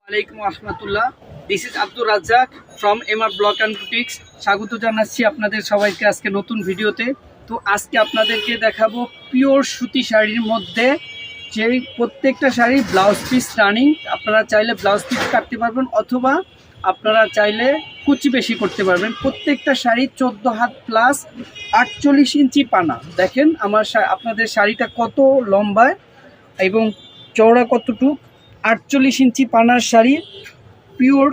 আলাইকুম রহমতুল্লাহ। This is Abdur Razzaq from MR block and boutiques. স্বাগত জানাচ্ছি আপনাদের সবাইকে আজকে নতুন ভিডিওতে। তো আজকে আপনাদেরকে দেখাবো পিওর সুতি শাড়ির মধ্যে যে প্রত্যেকটা শাড়ি ব্লাউজ পিস রানিং। আপনারা চাইলে ব্লাউজ পিস কাটতে পারবেন অথবা আপনারা চাইলে কুচি বেশি করতে পারবেন। প্রত্যেকটা শাড়ি 14 হাত প্লাস 48 ইঞ্চি পানা। দেখেন আপনাদের শাড়িটা কত লম্বায় এবং চওড়া কতটুকু। 48 ইঞ্চি পানার শাড়ি পিওর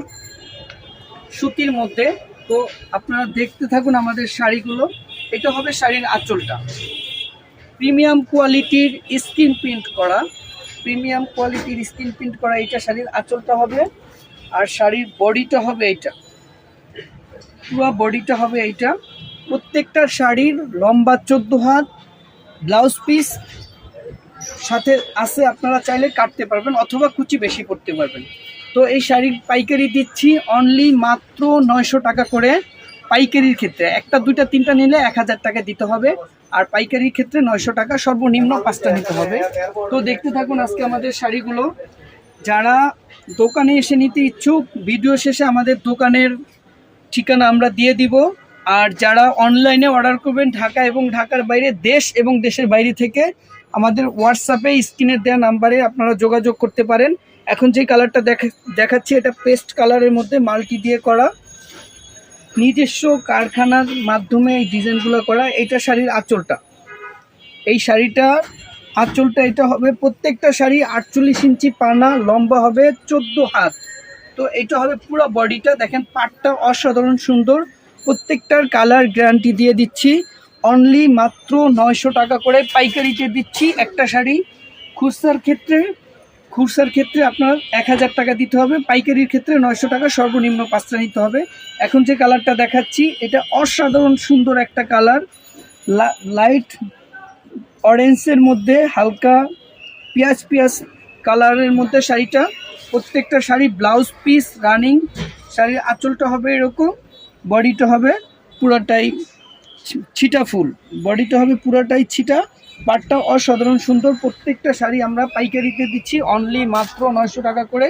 সুতির মধ্যে। তো আপনারা দেখতে থাকুন আমাদের শাড়িগুলো। এটা হবে শাড়ির আঁচলটা, প্রিমিয়াম কোয়ালিটির স্ক্রিন প্রিন্ট করা, এটা শাড়ির আঁচলটা হবে। আর শাড়ির বডিটা হবে এইটা, পুরো বডিটা হবে এইটা। প্রত্যেকটা শাড়ির লম্বা 14 হাত, ব্লাউজ পিস সাথে আছে, আপনারা চাইলে কাটতে পারবেন অথবা কুচি বেশি করতে পারবেন। তো এই শাড়ির পাইকারি দিচ্ছি অনলি মাত্র 900 টাকা করে। পাইকারির ক্ষেত্রে একটা দুইটা তিনটা নিলে 1000 টাকা দিতে হবে, আর পাইকারির ক্ষেত্রে 900 টাকা, সর্বনিম্ন 5টা নিতে হবে। তো দেখতে থাকুন আজকে আমাদের শাড়িগুলো। যারা দোকানে এসে নিতে ইচ্ছুক, ভিডিও শেষে আমাদের দোকানের ঠিকানা আমরা দিয়ে দিব। আর যারা অনলাইনে অর্ডার করবেন ঢাকা এবং ঢাকার বাইরে, দেশ এবং দেশের বাইরে থেকে, আমাদের হোয়াটসঅ্যাপে স্ক্রিনের দেওয়া নাম্বারে আপনারা যোগাযোগ করতে পারেন। এখন যে কালারটা দেখাচ্ছি এটা পেস্ট কালারের মধ্যে মাল্টি দিয়ে করা, নিজস্ব কারখানার মাধ্যমে এই ডিজাইনগুলো করা। এইটা শাড়ির আঁচলটা, এই শাড়িটা আঁচলটা এটা হবে। প্রত্যেকটা শাড়ি 48 ইঞ্চি পানা, লম্বা হবে 14 হাত। তো এটা হবে পুরো বডিটা। দেখেন পাটটা অসাধারণ সুন্দর। প্রত্যেকটার কালার গ্যারান্টি দিয়ে দিচ্ছি অনলি মাত্র 900 টাকা করে পাইকারিতে দিচ্ছি একটা শাড়ি। খুচরার ক্ষেত্রে আপনার 1000 টাকা দিতে হবে, পাইকারির ক্ষেত্রে 900 টাকা, সর্বনিম্ন 5টা নিতে হবে। এখন যে কালারটা দেখাচ্ছি এটা অসাধারণ সুন্দর একটা কালার, লাইট অরেঞ্জের মধ্যে হালকা পেঁয়াজ কালারের মধ্যে শাড়িটা। প্রত্যেকটা শাড়ি ব্লাউজ পিস রানিং। শাড়ির আঁচলটা হবে এরকম, বডিটা হবে পুরাটাই ছিটা ফুল, বডিটা হবে পুরাটাই ছিটা, পাটটা অসাধারণ সুন্দর। প্রত্যেকটা শাড়ি আমরা পাইকারিতে দিচ্ছি অনলি মাত্র 900 টাকা করে।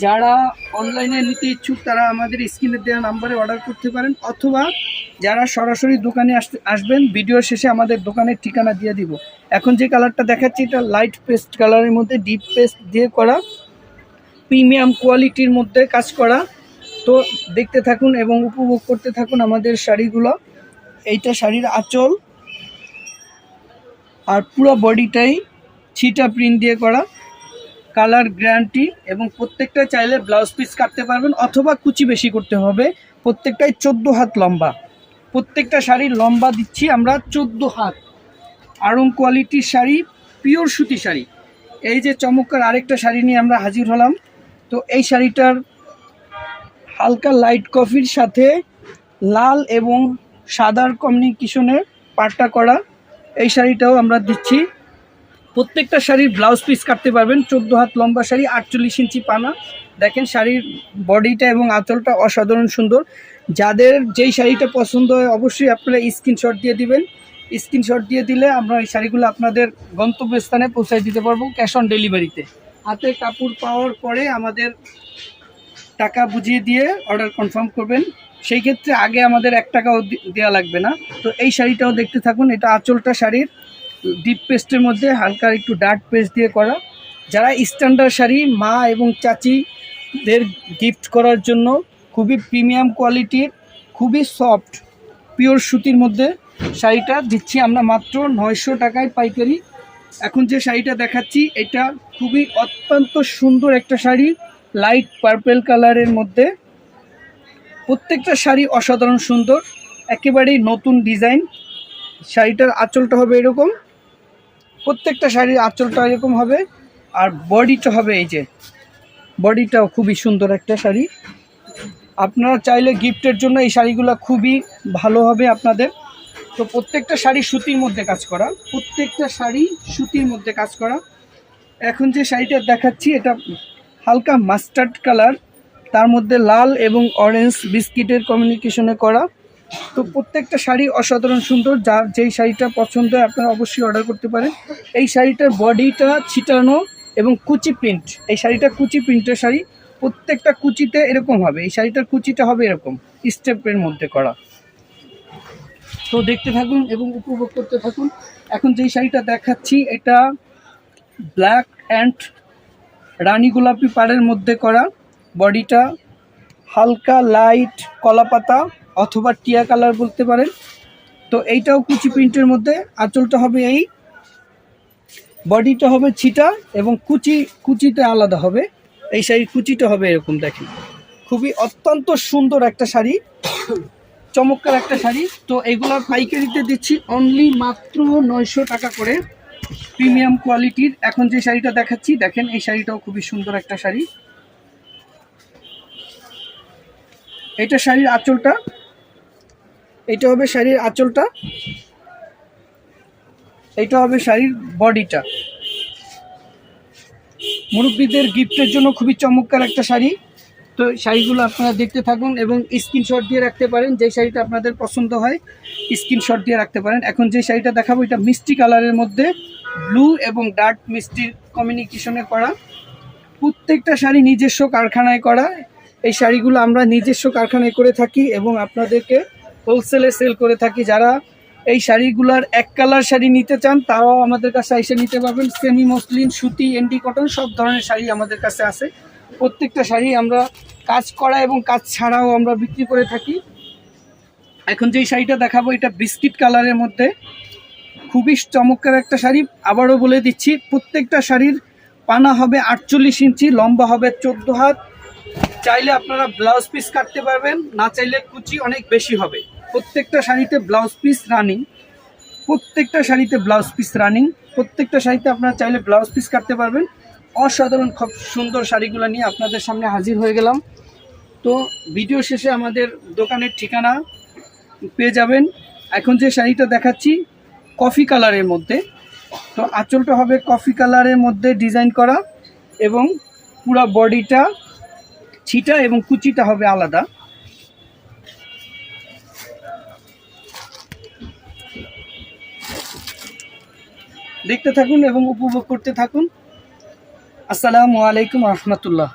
যারা অনলাইনে নিতে ইচ্ছুক তারা আমাদের স্ক্রিনে দেওয়া নাম্বারে অর্ডার করতে পারেন, অথবা যারা সরাসরি দোকানে আসবেন, ভিডিও শেষে আমাদের দোকানের ঠিকানা দিয়ে দিব। এখন যে কালারটা দেখাচ্ছি এটা লাইট পেস্ট কালারের মধ্যে ডিপ পেস্ট দিয়ে করা, প্রিমিয়াম কোয়ালিটির মধ্যে কাজ করা। তো দেখতে থাকুন এবং উপভোগ করতে থাকুন আমাদের শাড়িগুলো। এইটা শাড়ির আঁচল, আর পুরো বডিটাই ছিটা প্রিন্ট দিয়ে করা, কালার গ্যারান্টি। এবং প্রত্যেকটা চাইলে ব্লাউজ পিস কাটতে পারবেন অথবা কুচি বেশি করতে হবে। প্রত্যেকটাই 14 হাত লম্বা। প্রত্যেকটা শাড়ির লম্বা দিচ্ছি আমরা 14 হাত। আড়ং কোয়ালিটির শাড়ি, পিওর সুতি শাড়ি। এই যে চমৎকার আরেকটা শাড়ি নিয়ে আমরা হাজির হলাম। তো এই শাড়িটার হালকা লাইট কফির সাথে লাল এবং সাদার কম্বিনেশনের পাটটা করা, এই শাড়িটাও আমরা দিচ্ছি। প্রত্যেকটা শাড়ির ব্লাউজ পিস কাটতে পারবেন। 14 হাত লম্বা শাড়ি, 48 ইঞ্চি পানা। দেখেন শাড়ির বডিটা এবং আঁচলটা অসাধারণ সুন্দর। যাদের যেই শাড়িটা পছন্দ হয় অবশ্যই আপনারা স্ক্রিনশট দিয়ে দিবেন। স্ক্রিনশট দিয়ে দিলে আমরা এই শাড়িগুলো আপনাদের গন্তব্যস্থানে পৌঁছায় দিতে পারবো ক্যাশ অন ডেলিভারিতে। হাতে কাপড় পাওয়ার পরে আমাদের টাকা বুঝিয়ে দিয়ে অর্ডার কনফার্ম করবেন, সেই ক্ষেত্রে আগে আমাদের 1 টাকাও দেওয়া লাগবে না। তো এই শাড়িটাও দেখতে থাকুন। এটা আঁচলটা শাড়ির ডিপ পেস্টের মধ্যে হালকা একটু ডার্ক পেস্ট দিয়ে করা। যারা স্ট্যান্ডার্ড শাড়ি মা এবং চাচিদের গিফট করার জন্য, খুবই প্রিমিয়াম কোয়ালিটির, খুবই সফট পিওর সুতির মধ্যে শাড়িটা দিচ্ছি আমরা মাত্র 900 টাকায় পাইকারি। এখন যে শাড়িটা দেখাচ্ছি এটা খুবই অত্যন্ত সুন্দর একটা শাড়ি, লাইট পার্পেল কালারের মধ্যে। প্রত্যেকটা শাড়ি অসাধারণ সুন্দর, একেবারেই নতুন ডিজাইন। শাড়িটার আঁচলটা হবে এরকম, প্রত্যেকটা শাড়ির আঁচলটা এরকম হবে, আর বডিটা হবে এই যে, বডিটাও খুবই সুন্দর একটা শাড়ি। আপনারা চাইলে গিফটের জন্য এই শাড়িগুলো খুবই ভালো হবে আপনাদের। তো প্রত্যেকটা শাড়ি সুতির মধ্যে কাজ করা, প্রত্যেকটা শাড়ি সুতির মধ্যে কাজ করা। এখন যে শাড়িটা দেখাচ্ছি এটা হালকা মাস্টার্ড কালার, তার মধ্যে লাল এবং অরেঞ্জ বিস্কিটের কমিউনিকেশনে করা। তো প্রত্যেকটা শাড়ি অসাধারণ সুন্দর। যার যেই শাড়িটা পছন্দ হয় আপনারা অবশ্যই অর্ডার করতে পারেন। এই শাড়িটার বডিটা ছিটানো এবং কুচি প্রিন্ট, এই শাড়িটা কুচি প্রিন্টের শাড়ি, প্রত্যেকটা কুচিতে এরকম হবে, এই শাড়িটার কুচিটা হবে এরকম স্টেপের মধ্যে করা। তো দেখতে থাকুন এবং উপভোগ করতে থাকুন। এখন যেই শাড়িটা দেখাচ্ছি এটা ব্ল্যাক অ্যান্ড রানী গোলাপি পাড়ের মধ্যে করা, বডিটা হালকা লাইট কলাপাতা অথবা টিয়া কালার বলতে পারেন। তো এইটাও কুচি প্রিন্টের মধ্যে, আঁচলটা হবে এই, বডিটা হবে ছিটা এবং কুচিতে আলাদা হবে। এই শাড়ির কুচিটা হবে এরকম, দেখেন খুবই অত্যন্ত সুন্দর একটা শাড়ি, চমৎকার একটা শাড়ি। তো এগুলোর পাইকারিতে দিচ্ছি অনলি মাত্র 900 টাকা করে, প্রিমিয়াম কোয়ালিটির। এখন যে শাড়িটা দেখাচ্ছি দেখেন, এই শাড়িটাও খুবই সুন্দর একটা শাড়ি। এটা শাড়ির আঁচলটা, এটা হবে শাড়ির আঁচলটা, এটা হবে শাড়ির বডিটা। মুরব্বীদের গিফটের জন্য খুবই চমৎকার একটা শাড়ি। তো শাড়িগুলো আপনারা দেখতে থাকুন এবং স্ক্রিনশট দিয়ে রাখতে পারেন, যে শাড়িটা আপনাদের পছন্দ হয় স্ক্রিনশট দিয়ে রাখতে পারেন। এখন যে শাড়িটা দেখাবো এটা মিষ্টি কালারের মধ্যে ব্লু এবং ডার্ক মিষ্টির কমিউনিকেশনে করা। প্রত্যেকটা শাড়ি নিজস্ব কারখানায় করা। এই শাড়িগুলো আমরা নিজস্ব কারখানায় করে থাকি এবং আপনাদেরকে হোলসেলে সেল করে থাকি। যারা এই শাড়িগুলার এক কালার শাড়ি নিতে চান তারাও আমাদের কাছে এসে নিতে পারবেন। সেমি মসলিন, সুতি, এন্ডি কটন সব ধরনের শাড়ি আমাদের কাছে আছে। প্রত্যেকটা শাড়ি আমরা কাজ করা এবং কাজ ছাড়াও আমরা বিক্রি করে থাকি। এখন যেই শাড়িটা দেখাবো এটা বিস্কিট কালারের মধ্যে, খুবই চমৎকার একটা শাড়ি। আবারও বলে দিচ্ছি, প্রত্যেকটা শাড়ির পানা হবে 48 ইঞ্চি, লম্বা হবে 14 হাত। চাইলে আপনারা ব্লাউজ পিস কাটতে পারবেন, না চাইলে কুচি অনেক বেশি হবে। প্রত্যেকটা শাড়িতে ব্লাউজ পিস রানিং, প্রত্যেকটা শাড়িতে ব্লাউজ পিস রানিং, প্রত্যেকটা শাড়িতে আপনারা চাইলে ব্লাউজ পিস কাটতে পারবেন। অসাধারণ খুব সুন্দর শাড়িগুলো নিয়ে আপনাদের সামনে হাজির হয়ে গেলাম। তো ভিডিও শেষে আমাদের দোকানের ঠিকানা পেয়ে যাবেন। এখন যে শাড়িটা দেখাচ্ছি কফি কালারের মধ্যে, তো আঁচলটা হবে কফি কালারের মধ্যে ডিজাইন করা এবং পুরো বডিটা ছিটা এবং কুচিটা হবে আলাদা। দেখতে থাকুন এবং উপভোগ করতে থাকুন। আসসালামু আলাইকুম রহমতুল্লাহ।